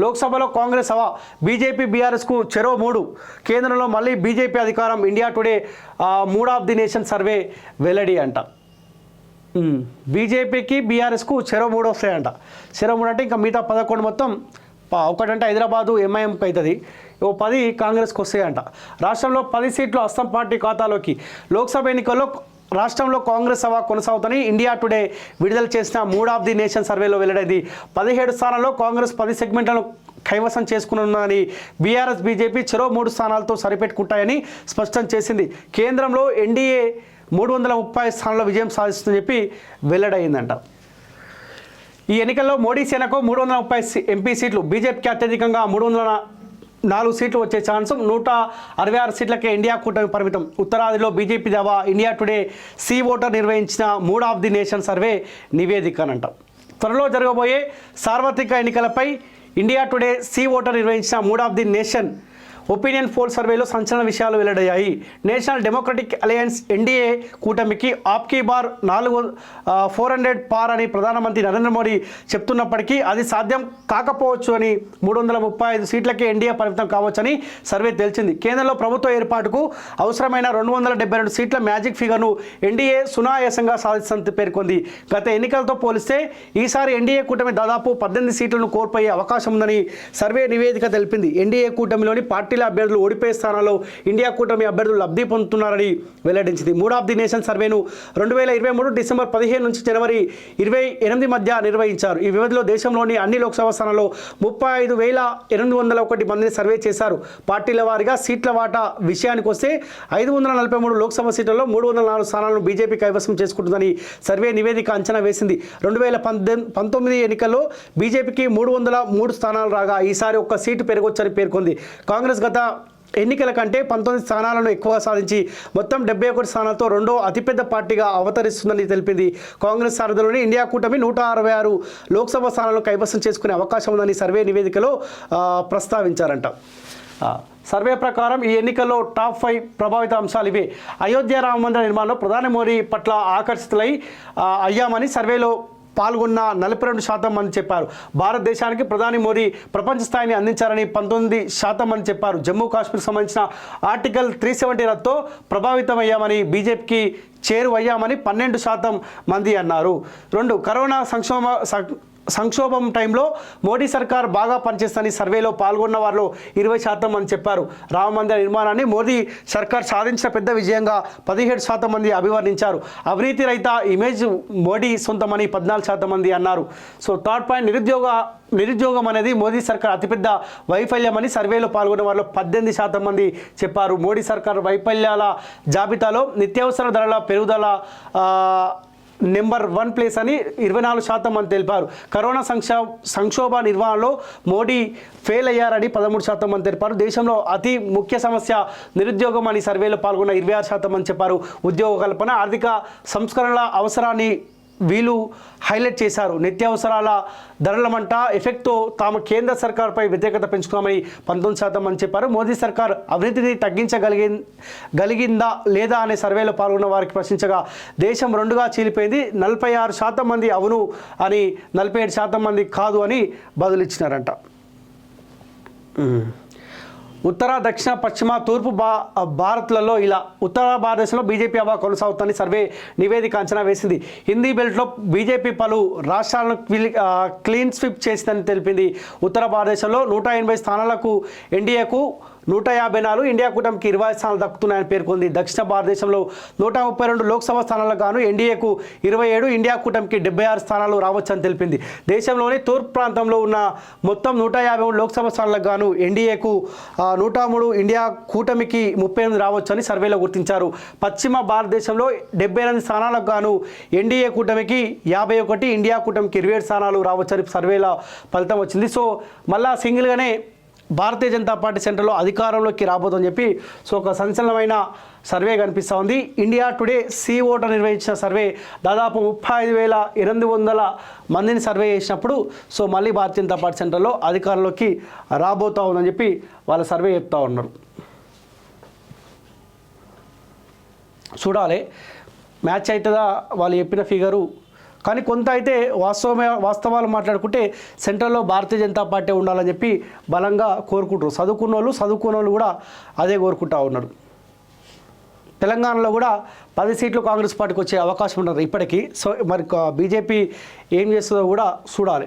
లోక్సభలో కాంగ్రెస్ హవా, బీజేపీ బీఆర్ఎస్కు చెరో 3. కేంద్రంలో మళ్ళీ బీజేపీ అధికారం. India today mood of the nation survey వెల్లడి అంట. బీజేపీకి బీఆర్ఎస్కు చెరో 3 వస్తాయంట. చెరో 3 అంటే ఇంకా మిగతా 11 మొత్తం ఒకటంటే హైదరాబాదు ఎంఐఎంకి అవుతుంది, 10 కాంగ్రెస్కి వస్తాయంట. రాష్ట్రంలో 10 సీట్లు అస్సాం పార్టీ ఖాతాలోకి. లోక్సభ ఎన్నికల్లో రాష్ట్రంలో కాంగ్రెస్ హవా కొనసాగుతని ఇండియా టుడే విడుదల చేసిన మూడ్ ఆఫ్ ది నేషన్ సర్వేలో వెల్లడైంది. 17 స్థానాల్లో కాంగ్రెస్ 10 సెగ్మెంట్లను కైవసం చేసుకున్నదని బీఆర్ఎస్ బీజేపీ చెరో 3 స్థానాలతో సరిపెట్టుకుంటాయని స్పష్టం చేసింది. కేంద్రంలో ఎన్డీఏ 330 స్థానాల్లో విజయం సాధిస్తుందని చెప్పి వెల్లడైందంట. ఈ ఎన్నికల్లో మోడీ సేనకు 330 ఎంపీ సీట్లు, బీజేపీకి అత్యధికంగా 304 సీట్లు వచ్చే ఛాన్స్. 166 సీట్లకే ఇండియా కూటమి పరిమితం. ఉత్తరాదిలో బీజేపీ దావా. ఇండియా టుడే సీ ఓటర్ నిర్వహించిన mood of the nation survey నివేదికనంట. త్వరలో జరగబోయే సార్వత్రిక ఎన్నికలపై ఇండియా టుడే సీ ఓటర్ నిర్వహించిన mood of the nation opinion poll సర్వేలో సంచలన విషయాలు వెల్లడయ్యాయి. నేషనల్ డెమోక్రటిక్ అలయన్స్ ఎన్డీఏ కూటమికి ఆప్కీ బార్ 400 పార్ అని ప్రధానమంత్రి నరేంద్ర మోడీ చెప్తున్నప్పటికీ అది సాధ్యం కాకపోవచ్చు అని 335 సీట్లకే ఎన్డీఏ పరిమితం కావచ్చని సర్వే తేల్చింది. కేంద్రంలో ప్రభుత్వ ఏర్పాటుకు అవసరమైన 272 సీట్ల మ్యాజిక్ ఫిగర్ను ఎన్డీఏ సునాయాసంగా సాధిస్తుందని పేర్కొంది. గత ఎన్నికలతో పోలిస్తే ఈసారి ఎన్డీఏ కూటమి దాదాపు 18 సీట్లను కోల్పోయే అవకాశం ఉందని సర్వే నివేదిక తెలిపింది. ఎన్డీఏ కూటమిలోని పార్టీ అభ్యర్థులు ఓడిపోయే స్థానాల్లో ఇండియా కూటమి అభ్యర్థులు లబ్ధి పొందుతున్నారని వెల్లడించింది. మూడ్ ఆఫ్ ది నేషన్ సర్వేను 2023 డిసెంబర్ 15 నుంచి జనవరి 28 మధ్య నిర్వహించారు. ఈ వ్యవధిలో దేశంలోని అన్ని లోక్సభ స్థానాల్లో 35,801 మందిని సర్వే చేశారు. పార్టీల వారీగా సీట్ల వాటా విషయానికి వస్తే 543 లోక్సభ సీట్లలో 304 స్థానాలను బీజేపీ కైవసం చేసుకుంటుందని సర్వే నివేదిక అంచనా వేసింది. 2019 ఎన్నికల్లో బీజేపీకి 303 స్థానాలు రాగా ఈసారి ఒక్క సీటు పెరగొచ్చని పేర్కొంది. కాంగ్రెస్ గత ఎన్నికల కంటే 19 స్థానాలను ఎక్కువగా సాధించి మొత్తం 71 స్థానాలతో రెండో అతిపెద్ద పార్టీగా అవతరిస్తుందని తెలిపింది. కాంగ్రెస్ సారథిలోని ఇండియా కూటమి 166 లోక్సభ స్థానాలను కైవసం చేసుకునే అవకాశం ఉందని సర్వే నివేదికలో ప్రస్తావించారంట. సర్వే ప్రకారం ఈ ఎన్నికల్లో టాప్ 5 ప్రభావిత అంశాలు ఇవే. అయోధ్య రామ మందిర నిర్మాణంలో ప్రధాని మోడీ పట్ల ఆకర్షితులై అయ్యామని సర్వేలో పాల్గొన్న 42% మంది చెప్పారు. భారతదేశానికి ప్రధాని మోదీ ప్రపంచ స్థాయిని అందించారని 19% మంది చెప్పారు. జమ్మూ కాశ్మీర్కి సంబంధించిన ఆర్టికల్ 370 రద్దుతో ప్రభావితమయ్యామని, బీజేపీకి చేరువయ్యామని 12% మంది అన్నారు. 2 కరోనా సంక్షోభం టైంలో మోడీ సర్కార్ బాగా పనిచేస్తుందని సర్వేలో పాల్గొన్న వారిలో 20% మంది చెప్పారు. రామ మందిర నిర్మాణాన్ని మోదీ సర్కార్ సాధించిన పెద్ద విజయంగా 17% మంది అభివర్ణించారు. అవినీతి రహిత ఇమేజ్ మోడీ సొంతమని 14% మంది అన్నారు. సో థర్డ్ పాయింట్, నిరుద్యోగం అనేది మోదీ సర్కార్ అతిపెద్ద వైఫల్యమని సర్వేలో పాల్గొన్న వారిలో 18% మంది చెప్పారు. మోడీ సర్కార్ వైఫల్యాల జాబితాలో నిత్యావసర ధరల పెరుగుదల నెంబర్ 1 ప్లేస్ అని 24% మంది తెలిపారు. కరోనా సంక్షోభ నిర్వహణలో మోడీ ఫెయిల్ అయ్యారని 13% మంది తెలిపారు. దేశంలో అతి ముఖ్య సమస్య నిరుద్యోగం అని సర్వేలో పాల్గొన్న 26% మంది చెప్పారు. ఉద్యోగ కల్పన, ఆర్థిక సంస్కరణల అవసరాన్ని వీళ్ళు హైలైట్ చేశారు. నిత్యావసరాల ధరల మంట ఎఫెక్ట్తో తాము కేంద్ర సర్కార్పై వ్యతిరేకత పెంచుకున్నామని 19% మంది చెప్పారు. మోదీ సర్కార్ అవినీతిని తగ్గించగలిగిందా లేదా అనే సర్వేలో పాల్గొన్న వారికి ప్రశ్నించగా దేశం 2గా చీలిపోయింది. 46% మంది అవును అని, 47% మంది కాదు అని బదులిచ్చినారంట. ఉత్తర, దక్షిణ, పశ్చిమ, తూర్పు భారత్లలో ఇలా ఉత్తర భారతదేశంలో బీజేపీ హవా కొనసాగుతుందని సర్వే నివేదిక అంచనా వేసింది. హిందీ బెల్ట్లో బీజేపీ పలు రాష్ట్రాలను క్లీన్ స్వీప్ చేసిందని తెలిపింది. ఉత్తర భారతదేశంలో 180 స్థానాలకు ఎన్డీఏకు 154, ఇండియా కూటమికి 20 స్థానాలు దక్కుతున్నాయని పేర్కొంది. దక్షిణ భారతదేశంలో 132 లోక్సభ స్థానాలకు గాను ఎన్డీఏకు 27, ఇండియా కూటమికి 76 స్థానాలు రావచ్చని తెలిపింది. దేశంలోని తూర్పు ప్రాంతంలో ఉన్న మొత్తం 153 లోక్సభ స్థానాలకు గాను ఎన్డీఏకు 103, ఇండియా కూటమికి 38 రావచ్చని సర్వేలో గుర్తించారు. పశ్చిమ భారతదేశంలో 78 స్థానాలకు గాను ఎన్డీఏ కూటమికి 51, ఇండియా కూటమికి 27 స్థానాలు రావచ్చని సర్వేల ఫలితం వచ్చింది. సో మళ్ళా సింగిల్గానే భారతీయ జనతా పార్టీ సెంటర్లో అధికారంలోకి రాబోతుందని చెప్పి సో ఒక సంచలనమైన సర్వే కనిపిస్తూ ఉంది. ఇండియా టుడే సీ ఓటర్ నిర్వహించిన సర్వే దాదాపు 35,800 మందిని సర్వే చేసినప్పుడు సో మళ్ళీ భారతీయ జనతా పార్టీ సెంటర్లో అధికారంలోకి రాబోతూ ఉందని చెప్పి వాళ్ళ సర్వే చెప్తూ ఉన్నారు. చూడాలి మ్యాచ్ అవుతుందా వాళ్ళు చెప్పిన ఫిగరు కానీ కొంత అయితే వాస్తవాలు మాట్లాడుకుంటే సెంట్రల్లో భారతీయ జనతా పార్టీ ఉండాలని చెప్పి బలంగా కోరుకుంటారు. చదువుకున్న వాళ్ళు కూడా అదే కోరుకుంటా ఉన్నారు. తెలంగాణలో కూడా 10 సీట్లు కాంగ్రెస్ పార్టీకి వచ్చే అవకాశం ఉన్నారు ఇప్పటికీ. సో మరి బీజేపీ ఏం చేస్తుందో కూడా చూడాలి.